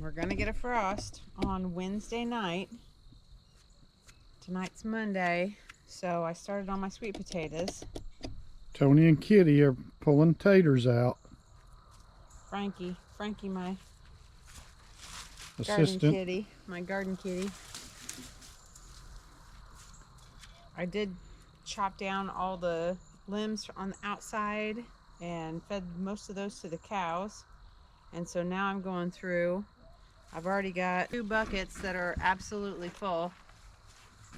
We're gonna get a frost on Wednesday night. Tonight's Monday, so I started on my sweet potatoes. Tony and Kitty are pulling taters out. Frankie, my Assistant. garden kitty, my garden kitty. I did chop down all the limbs on the outside and fed most of those to the cows. And so now I'm going through. I've already got 2 buckets that are absolutely full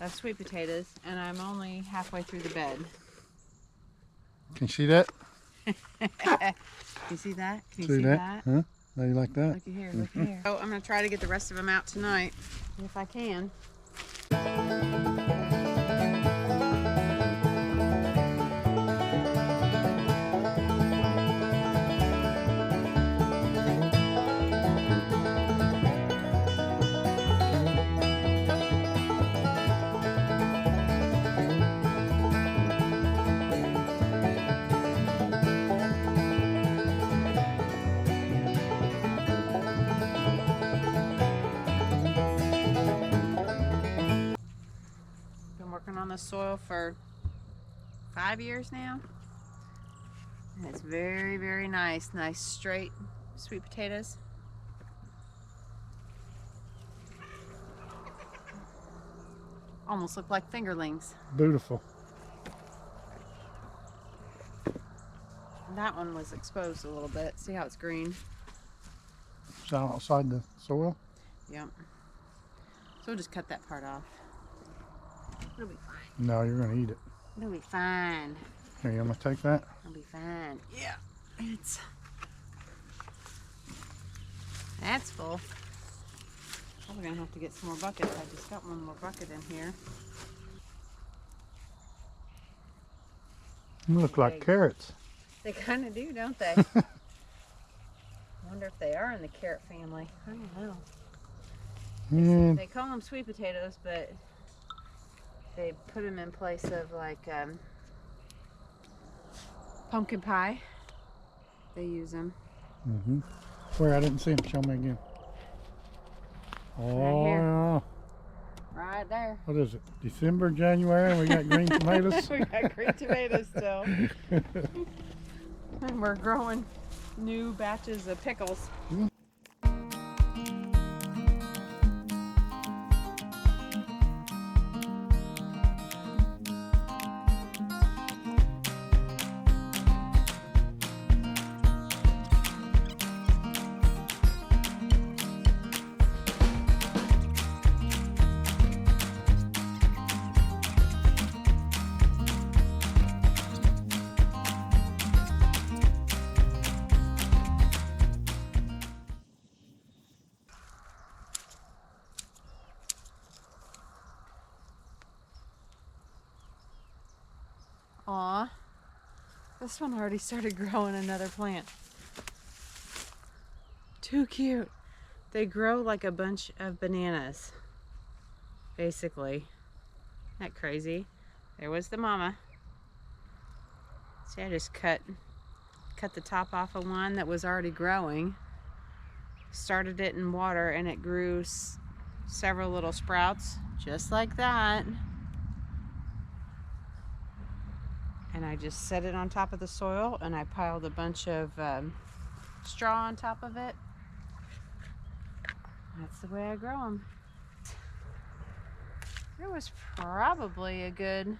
of sweet potatoes, and I'm only halfway through the bed. Can you see that? You see that? Can you see that? Huh? How you like that? Looky here, looky here. Oh, I'm gonna try to get the rest of them out tonight, if I can. Working on the soil for 5 years now, and it's very, very nice straight sweet potatoes. Almost look like fingerlings. Beautiful. That one was exposed a little bit. See how it's green? It's outside the soil? Yep. So we'll just cut that part off. It'll be fine. No, you're gonna eat it. It'll be fine. Here, I'm gonna take that. It'll be fine. Yeah. That's full. Probably gonna have to get some more buckets. I just got one more bucket in here. They look like carrots. They kind of do, don't they? Wonder if they are in the carrot family. I don't know. They call them sweet potatoes, but they put them in place of like pumpkin pie. They use them. Where? I didn't see them. Show me again. Oh, Right here. yeah. Right there. What is it? December, January, and we got green tomatoes? We got green tomatoes still. And we're growing new batches of pickles. Aw, this one already started growing another plant. Too cute. They grow like a bunch of bananas, basically. Isn't that crazy? There was the mama. See, I just cut the top off of one that was already growing. Started it in water and it grew several little sprouts just like that. And I just set it on top of the soil and I piled a bunch of straw on top of it. That's the way I grow them. There was probably a good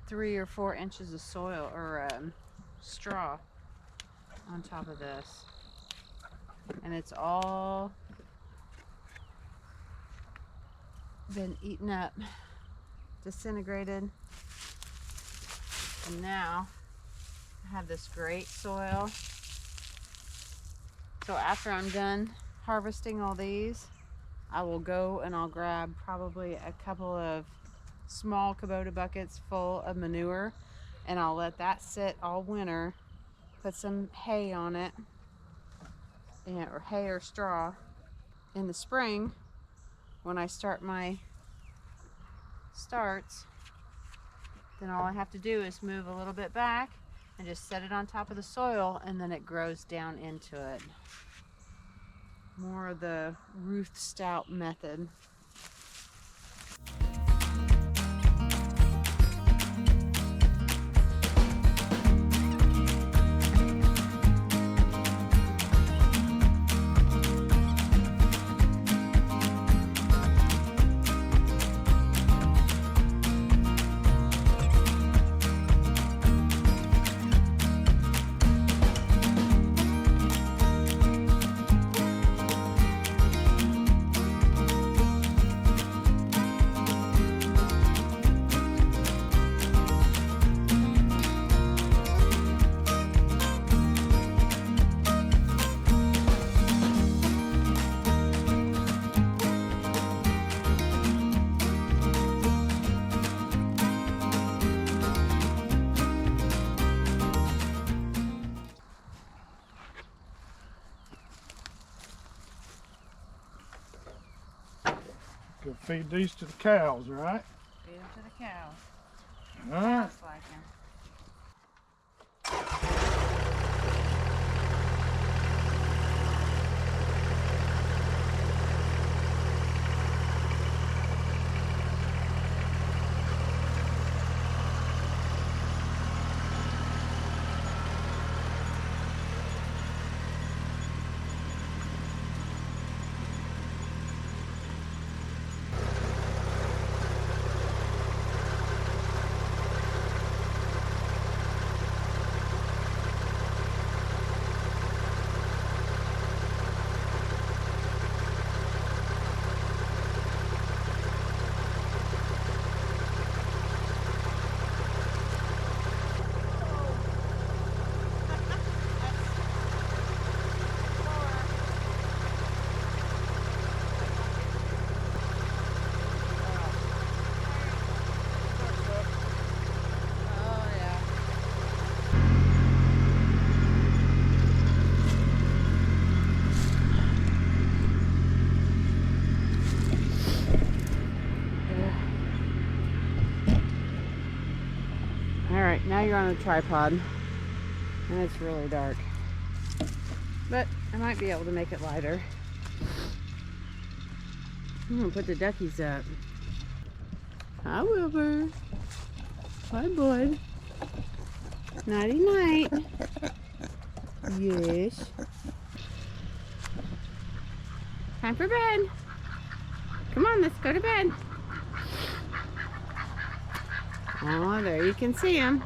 3 or 4 inches of soil or straw on top of this. And it's all been eaten up, disintegrated. And now I have this great soil. So after I'm done harvesting all these, I will go and I'll grab probably a couple of small Kubota buckets full of manure, and I'll let that sit all winter, put some hay on it, or hay or straw. In the spring, when I start my starts, then all I have to do is move a little bit back and just set it on top of the soil, and then it grows down into it. more of the Ruth Stout method. Go feed these to the cows, right? Feed them to the cows. All right. Looks like them. Alright, now you're on a tripod, and it's really dark. But I might be able to make it lighter. I'm gonna put the duckies up. Hi, Wilbur. Hi, bud. Nighty night. Yes. Time for bed. Come on, let's go to bed. Oh, there you can see him.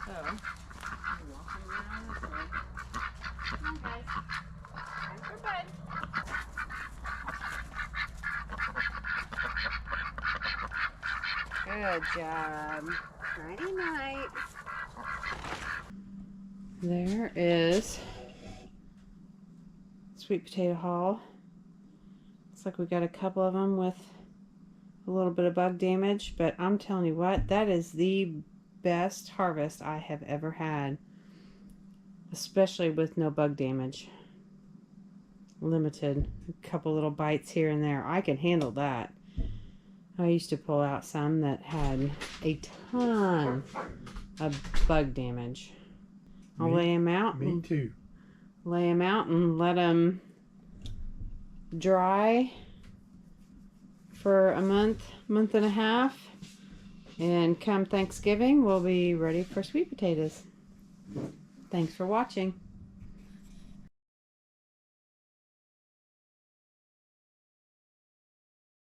So, we're walking around this way. Come on, guys. Time for bed. Good job. Nighty night. There is sweet potato haul. Looks like we got a couple of them with a little bit of bug damage, but I'm telling you what, that is the best harvest I have ever had, especially with no bug damage. Limited, a couple little bites here and there. I can handle that. I used to pull out some that had a ton of bug damage. I'll lay them out. Me too. Lay them out and let them dry for a month and a half, and come Thanksgiving we'll be ready for sweet potatoes. Thanks for watching.